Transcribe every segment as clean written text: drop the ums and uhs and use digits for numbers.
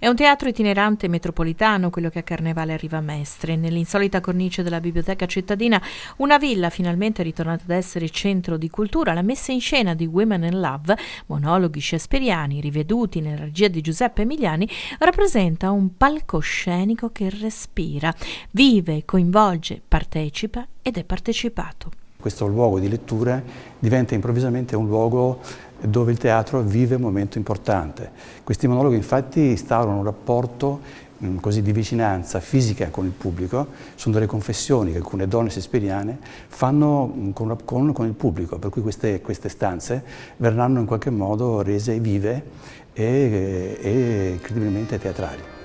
È un teatro itinerante metropolitano, quello che a Carnevale arriva a Mestre. Nell'insolita cornice della biblioteca cittadina, una villa finalmente è ritornata ad essere centro di cultura. La messa in scena di Women in Love, monologhi shakespeariani riveduti nella regia di Giuseppe Emiliani, rappresenta un palcoscenico che respira, vive, coinvolge, partecipa ed è partecipato. Questo luogo di letture diventa improvvisamente un luogo dove il teatro vive un momento importante. Questi monologhi infatti instaurano un rapporto così di vicinanza fisica con il pubblico, sono delle confessioni che alcune donne shakespeariane fanno con il pubblico, per cui queste stanze verranno in qualche modo rese vive e incredibilmente teatrali.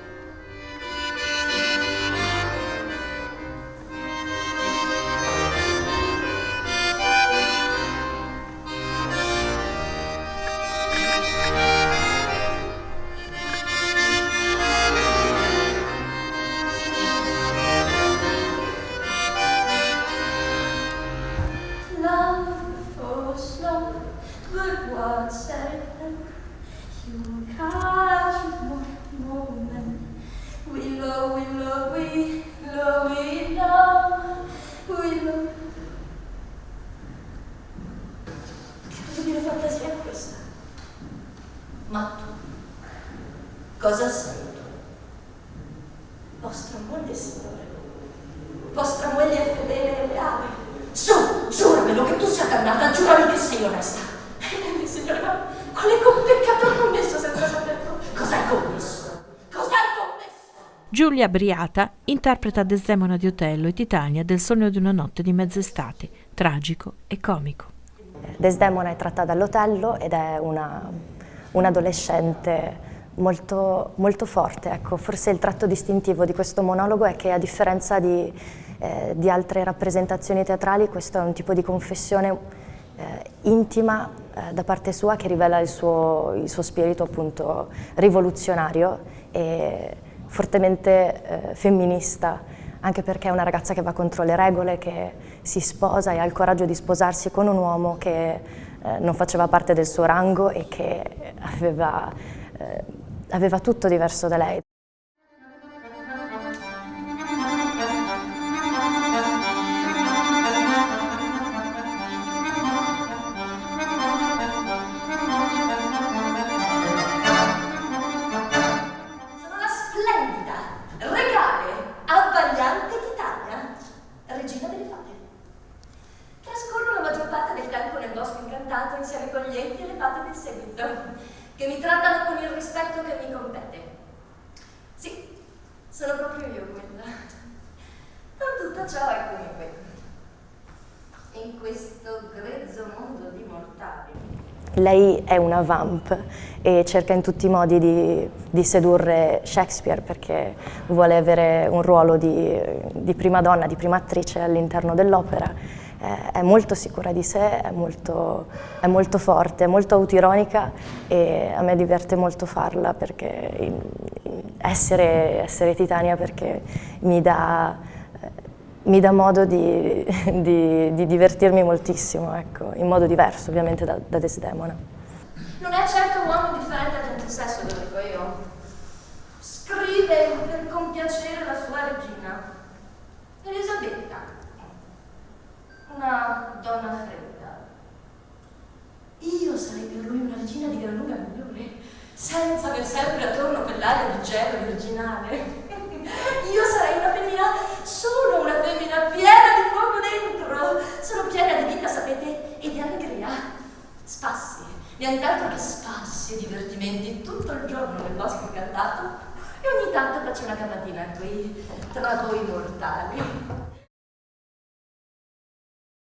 Ma tu, cosa sei tu? Vostra moglie, signore. Vostra moglie è fedele e leale. Su, giuramelo che tu sia dannata, giurami che sei onesta. Signore, ma quale peccato ha commesso senza saperlo? Cosa hai commesso? Cosa hai commesso? Giulia Briata interpreta Desdemona di Otello e Titania del Sogno di una notte di mezz'estate, tragico e comico. Desdemona è tratta dall'Otello ed è un adolescente molto, molto forte. Ecco, forse il tratto distintivo di questo monologo è che, a differenza di altre rappresentazioni teatrali, questo è un tipo di confessione intima da parte sua, che rivela il suo spirito appunto rivoluzionario e fortemente femminista, anche perché è una ragazza che va contro le regole, che si sposa e ha il coraggio di sposarsi con un uomo che non faceva parte del suo rango e che aveva tutto diverso da lei. Sono la splendida, regale, abbagliante Titania, regina delle fate. Trascorro la maggior parte del tempo nel bosco incantato insieme con gli elfi e le fate del seguito, che mi trattano con il rispetto che mi compete. Sì, sono proprio io quella. Con tutto ciò, eccomi qui, in questo grezzo mondo di mortali. Lei è una vamp e cerca in tutti i modi di sedurre Shakespeare, perché vuole avere un ruolo di prima donna, di prima attrice all'interno dell'opera. È molto sicura di sé, è molto forte, è molto autoironica e a me diverte molto farla, perché essere Titania, perché mi dà modo di divertirmi moltissimo, ecco, in modo diverso ovviamente da Desdemona. Non è certo un uomo indifferente al gentil sesso, lo dico io. Scrive per compiacere la sua regina, Elisabetta, una donna fredda. Io sarei per lui una regina di gran lunga migliore, senza aver sempre attorno quell'aria di gelo virginale. Io sarei una femmina, solo una femmina piena di fuoco dentro. Sono piena di vita, sapete, e di allegria. Spassi, nient'altro che spassi e divertimenti tutto il giorno nel bosco incantato, e ogni tanto faccio una capatina qui tra voi mortali.